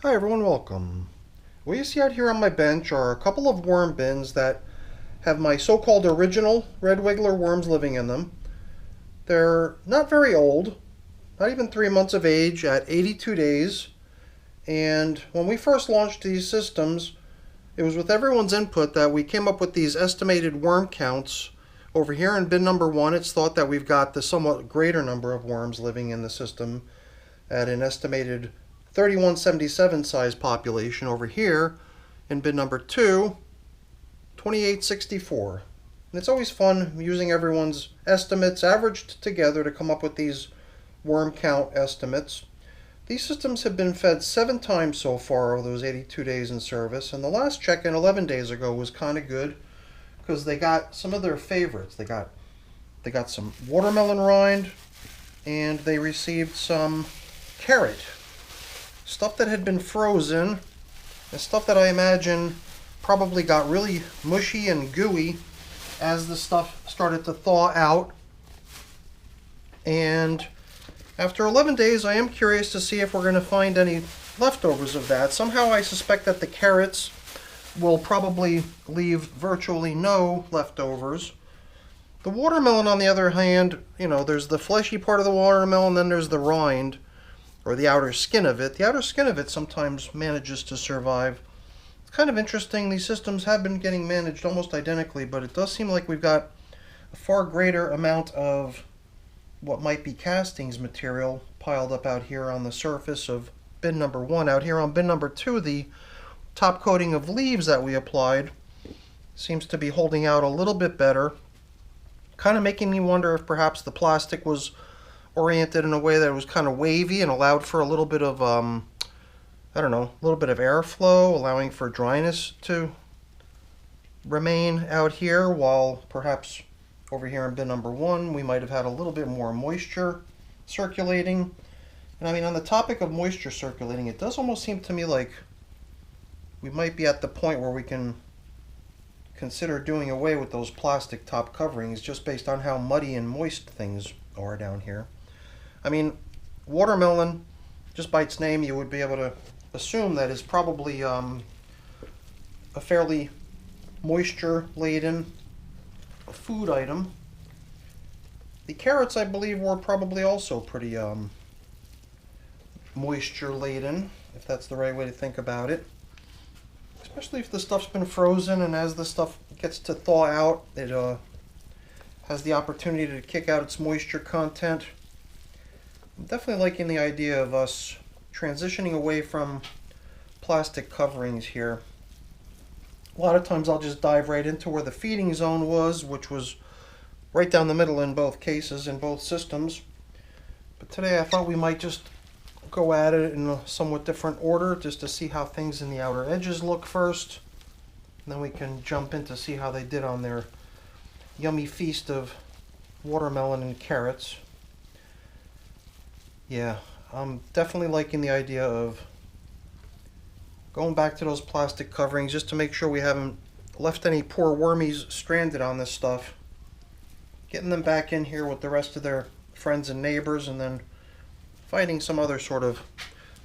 Hi everyone, welcome. What you see out here on my bench are a couple of worm bins that have my so-called original red wiggler worms living in them. They're not very old, not even 3 months of age at 82 days. And when we first launched these systems, it was with everyone's input that we came up with these estimated worm counts. Over here in bin number 1, it's thought that we've got the somewhat greater number of worms living in the system at an estimated 3177 size population. Over here in bin number 2, 2864. And it's always fun using everyone's estimates averaged together to come up with these worm count estimates. These systems have been fed 7 times so far over those 82 days in service, and the last check-in 11 days ago was kind of good because they got some of their favorites. They got some watermelon rind, and they received some carrot. Stuff that had been frozen, and stuff that I imagine probably got really mushy and gooey as the stuff started to thaw out. And after 11 days, I am curious to see if we're going to find any leftovers of that. Somehow I suspect that the carrots will probably leave virtually no leftovers. The watermelon, on the other hand, there's the fleshy part of the watermelon, then there's the rind, or the outer skin of it. The outer skin of it sometimes manages to survive. It's kind of interesting. These systems have been getting managed almost identically, but it does seem like we've got a far greater amount of what might be castings material piled up out here on the surface of bin number 1. Out here on bin number 2, the top coating of leaves that we applied seems to be holding out a little bit better, kind of making me wonder if perhaps the plastic was oriented in a way that was kind of wavy and allowed for a little bit of, a little bit of airflow, allowing for dryness to remain out here, while perhaps over here in bin number 1 we might have had a little bit more moisture circulating. And I mean, on the topic of moisture circulating, it does almost seem to me like we might be at the point where we can consider doing away with those plastic top coverings just based on how muddy and moist things are down here. I mean, watermelon, just by its name, you would be able to assume that is probably a fairly moisture-laden food item. The carrots, I believe, were probably also pretty moisture-laden, if that's the right way to think about it. Especially if the stuff's been frozen, and as the stuff gets to thaw out, it has the opportunity to kick out its moisture content. I'm definitely liking the idea of us transitioning away from plastic coverings here. A lot of times I'll just dive right into where the feeding zone was, which was right down the middle in both cases, in both systems. But today I thought we might just go at it in a somewhat different order, just to see how things in the outer edges look first. And then we can jump in to see how they did on their yummy feast of watermelon and carrots. Yeah, I'm definitely liking the idea of going back to those plastic coverings just to make sure we haven't left any poor wormies stranded on this stuff. Getting them back in here with the rest of their friends and neighbors, and then finding some other sort of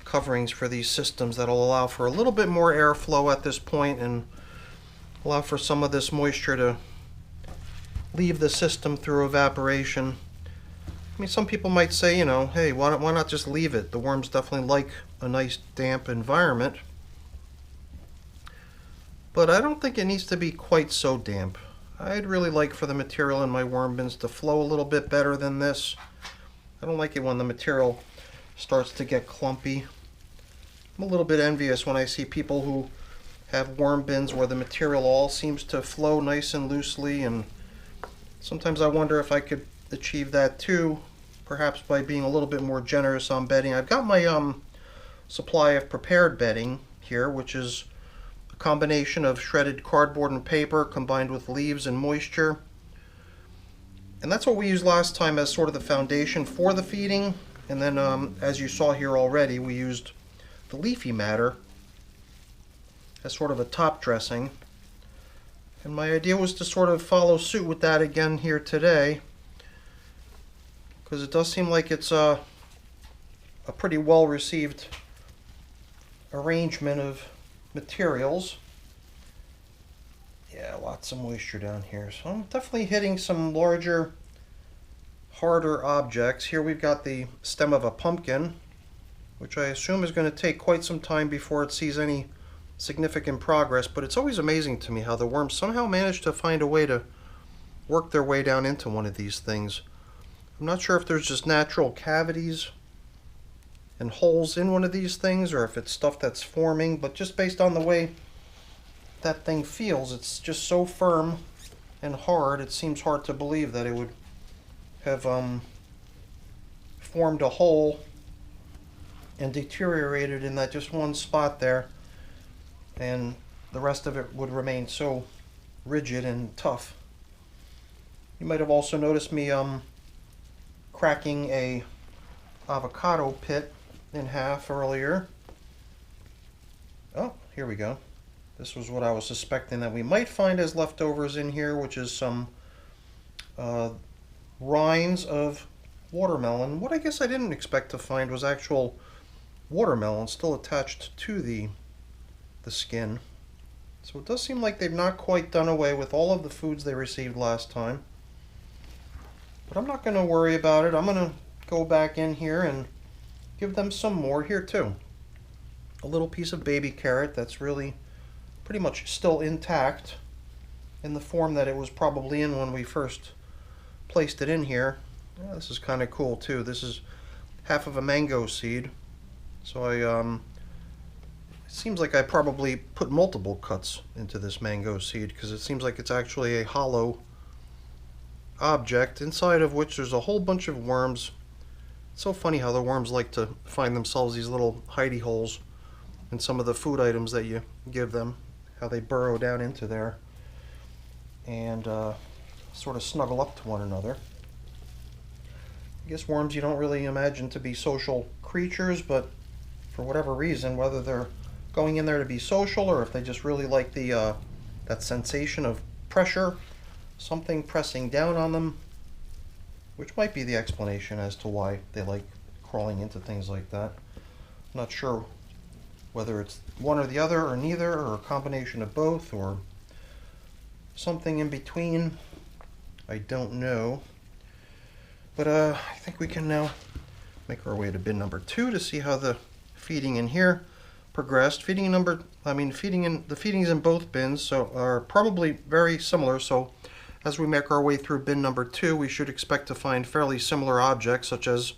coverings for these systems that'll allow for a little bit more airflow at this point and allow for some of this moisture to leave the system through evaporation. I mean, some people might say, hey, why not just leave it? The worms definitely like a nice damp environment. But I don't think it needs to be quite so damp. I'd really like for the material in my worm bins to flow a little bit better than this. I don't like it when the material starts to get clumpy. I'm a little bit envious when I see people who have worm bins where the material all seems to flow nice and loosely, and sometimes I wonder if I could achieve that too, perhaps by being a little bit more generous on bedding. I've got my supply of prepared bedding here, which is a combination of shredded cardboard and paper combined with leaves and moisture. And that's what we used last time as sort of the foundation for the feeding. And then, as you saw here already, we used the leafy matter as sort of a top dressing. And my idea was to sort of follow suit with that again here today, because it does seem like it's a pretty well received arrangement of materials. Yeah, lots of moisture down here. So I'm definitely hitting some larger, harder objects. Here we've got the stem of a pumpkin, which I assume is going to take quite some time before it sees any significant progress, but it's always amazing to me how the worms somehow manage to find a way to work their way down into one of these things. I'm not sure if there's just natural cavities and holes in one of these things or if it's stuff that's forming, but just based on the way that thing feels, it's just so firm and hard, it seems hard to believe that it would have formed a hole and deteriorated in that just one spot there, and the rest of it would remain so rigid and tough. You might have also noticed me cracking a avocado pit in half earlier. Oh, here we go. This was what I was suspecting that we might find as leftovers in here, which is some rinds of watermelon. What I guess I didn't expect to find was actual watermelon still attached to the skin. So it does seem like they've not quite done away with all of the foods they received last time. But I'm not going to worry about it. I'm going to go back in here and give them some more here too. A little piece of baby carrot that's really pretty much still intact in the form that it was probably in when we first placed it in here. Yeah, this is kind of cool too. This is half of a mango seed. So it seems like I probably put multiple cuts into this mango seed because it seems like it's actually a hollow object inside of which there's a whole bunch of worms. It's so funny how the worms like to find themselves these little hidey holes in some of the food items that you give them, how they burrow down into there and sort of snuggle up to one another. I guess worms you don't really imagine to be social creatures, but for whatever reason, whether they're going in there to be social or if they just really like the that sensation of pressure, something pressing down on them, which might be the explanation as to why they like crawling into things like that. I'm not sure whether it's one or the other or neither or a combination of both or something in between. I don't know. But I think we can now make our way to bin number 2 to see how the feeding in here progressed. The feedings in both bins so are probably very similar. So as we make our way through bin number 2, we should expect to find fairly similar objects, such as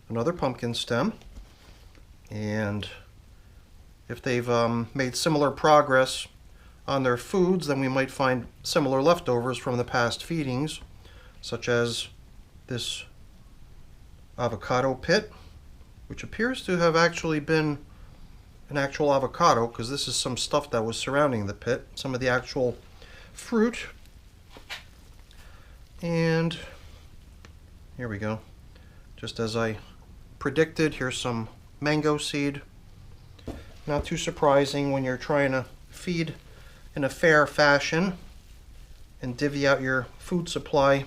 another pumpkin stem. And if they've made similar progress on their foods, then we might find similar leftovers from the past feedings, such as this avocado pit, which appears to have actually been an actual avocado, because this is some stuff that was surrounding the pit, some of the actual fruit. And here we go. Just as I predicted, here's some mango seed. Not too surprising when you're trying to feed in a fair fashion and divvy out your food supply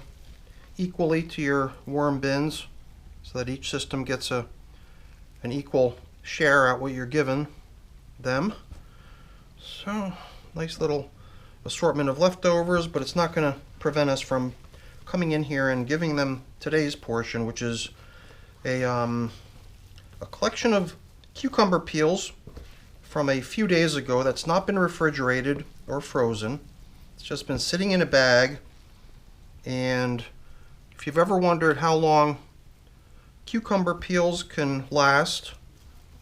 equally to your worm bins so that each system gets an equal share at what you're giving them. So, nice little assortment of leftovers, but it's not going to prevent us from coming in here and giving them today's portion, which is a collection of cucumber peels from a few days ago that's not been refrigerated or frozen. It's just been sitting in a bag, and if you've ever wondered how long cucumber peels can last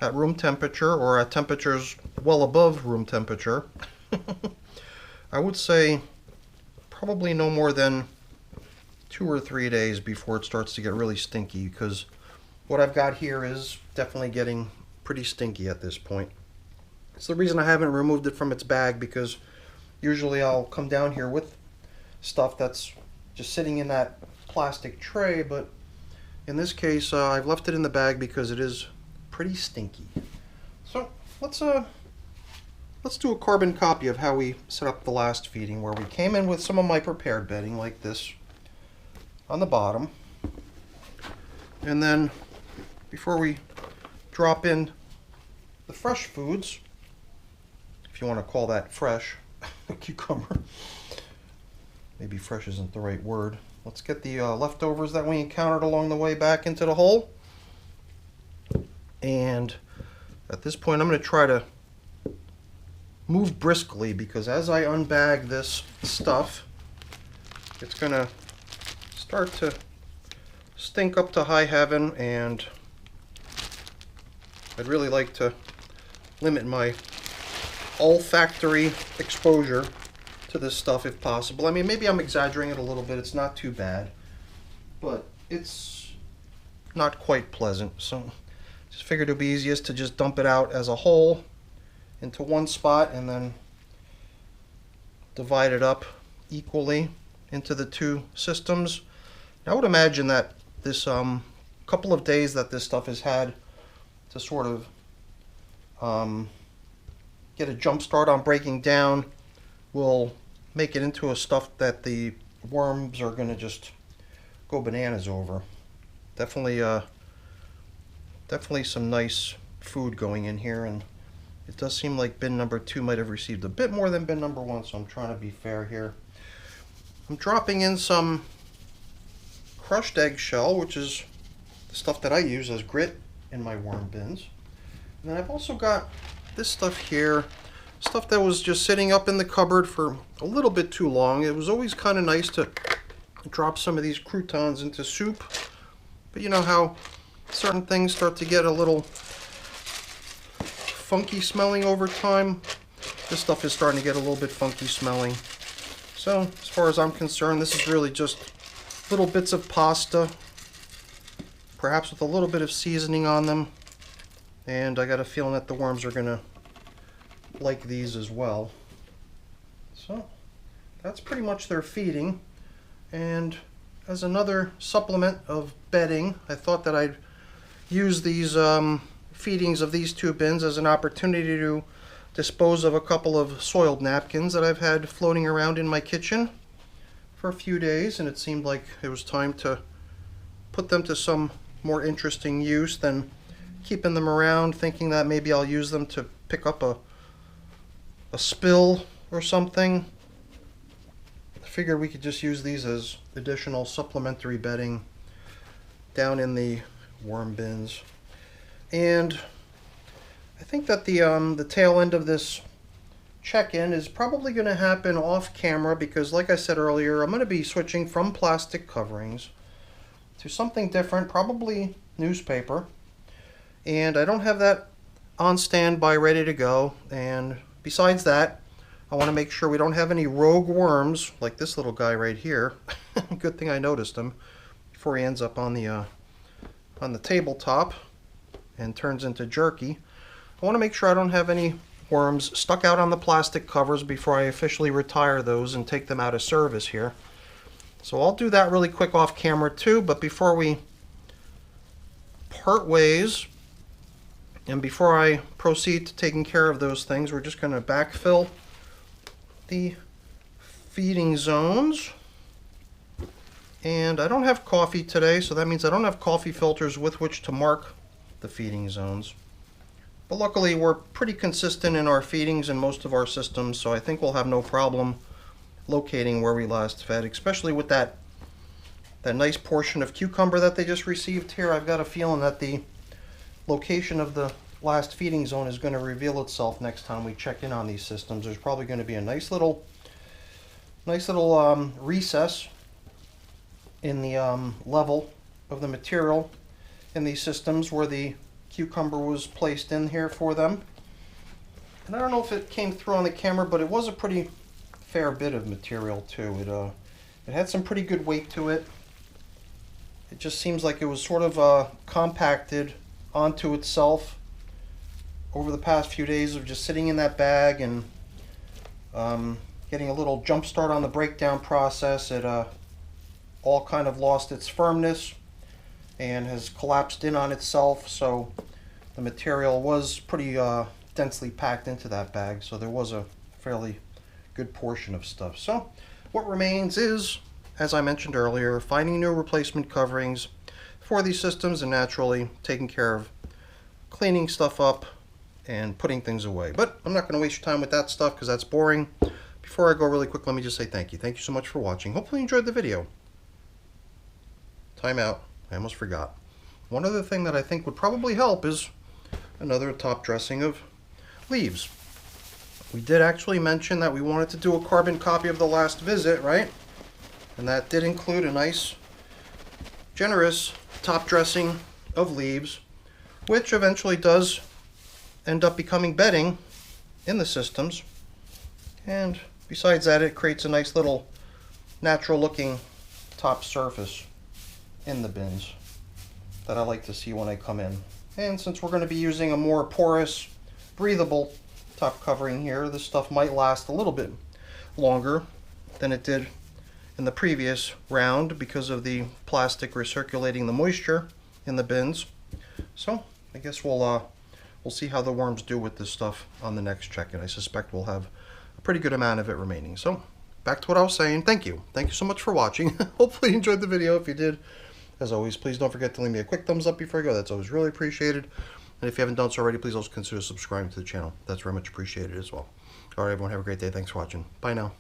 at room temperature or at temperatures well above room temperature, I would say probably no more than 2 or 3 days before it starts to get really stinky, because what I've got here is definitely getting pretty stinky at this point. It's the reason I haven't removed it from its bag, because usually I'll come down here with stuff that's just sitting in that plastic tray, but in this case I've left it in the bag because it is pretty stinky. So let's do a carbon copy of how we set up the last feeding, where we came in with some of my prepared bedding like this on the bottom, and then before we drop in the fresh foods, if you want to call that fresh, a cucumber. Maybe fresh isn't the right word. Let's get the leftovers that we encountered along the way back into the hole. And at this point, I'm going to try to move briskly, because as I unbag this stuff, it's going to start to stink up to high heaven, and I'd really like to limit my olfactory exposure to this stuff if possible. I mean, maybe I'm exaggerating it a little bit. It's not too bad, but it's not quite pleasant. So just figured it would be easiest to just dump it out as a whole into one spot and then divide it up equally into the two systems. I would imagine that this couple of days that this stuff has had to sort of get a jump start on breaking down will make it into a stuff that the worms are going to just go bananas over. Definitely some nice food going in here, and it does seem like bin number 2 might have received a bit more than bin number 1, so I'm trying to be fair here. I'm dropping in some crushed eggshell, which is the stuff that I use as grit in my worm bins. And then I've also got this stuff here, stuff that was just sitting up in the cupboard for a little bit too long. It was always kind of nice to drop some of these croutons into soup, but you know how certain things start to get a little funky smelling over time. This stuff is starting to get a little bit funky smelling. So as far as I'm concerned, this is really just little bits of pasta, perhaps with a little bit of seasoning on them, and I got a feeling that the worms are gonna like these as well. So that's pretty much their feeding, and as another supplement of bedding, I thought that I'd use these feedings of these 2 bins as an opportunity to dispose of a couple of soiled napkins that I've had floating around in my kitchen for a few days, and it seemed like it was time to put them to some more interesting use than keeping them around thinking that maybe I'll use them to pick up a spill or something. I figured we could just use these as additional supplementary bedding down in the worm bins. And I think that the tail end of this check-in is probably going to happen off camera, because like I said earlier, I'm going to be switching from plastic coverings to something different, probably newspaper, and I don't have that on standby ready to go. And besides that, I want to make sure we don't have any rogue worms like this little guy right here. Good thing I noticed him before he ends up on the tabletop and turns into jerky. I want to make sure I don't have any worms stuck out on the plastic covers before I officially retire those and take them out of service here. So I'll do that really quick off camera too, but before we part ways and before I proceed to taking care of those things, we're just going to backfill the feeding zones. And I don't have coffee today, so that means I don't have coffee filters with which to mark the feeding zones. But luckily we're pretty consistent in our feedings in most of our systems, so I think we'll have no problem locating where we last fed, especially with that nice portion of cucumber that they just received here. I've got a feeling that the location of the last feeding zone is going to reveal itself next time we check in on these systems. There's probably going to be a nice little recess in the level of the material in these systems where the cucumber was placed in here for them. And I don't know if it came through on the camera, but it was a pretty fair bit of material too. It had some pretty good weight to it. It just seems like it was sort of compacted onto itself over the past few days of just sitting in that bag and getting a little jump start on the breakdown process. It all kind of lost its firmness and has collapsed in on itself, so the material was pretty densely packed into that bag, so there was a fairly good portion of stuff. So what remains is, as I mentioned earlier, finding new replacement coverings for these systems and naturally taking care of cleaning stuff up and putting things away. But I'm not going to waste your time with that stuff because that's boring. Before I go really quick, let me just say thank you. Thank you so much for watching. Hopefully you enjoyed the video. Time out. I almost forgot. One other thing that I think would probably help is another top dressing of leaves. We did actually mention that we wanted to do a carbon copy of the last visit, right? And that did include a nice, generous top dressing of leaves, which eventually does end up becoming bedding in the systems. And besides that, it creates a nice little natural looking top surface in the bins that I like to see when I come in. And since we're going to be using a more porous, breathable top covering here, this stuff might last a little bit longer than it did in the previous round because of the plastic recirculating the moisture in the bins. So I guess we'll see how the worms do with this stuff on the next check-in. I suspect we'll have a pretty good amount of it remaining. So back to what I was saying. Thank you so much for watching. Hopefully you enjoyed the video. If you did, as always, please don't forget to leave me a quick thumbs up before I go. That's always really appreciated. And if you haven't done so already, please also consider subscribing to the channel. That's very much appreciated as well. All right, everyone, have a great day. Thanks for watching. Bye now.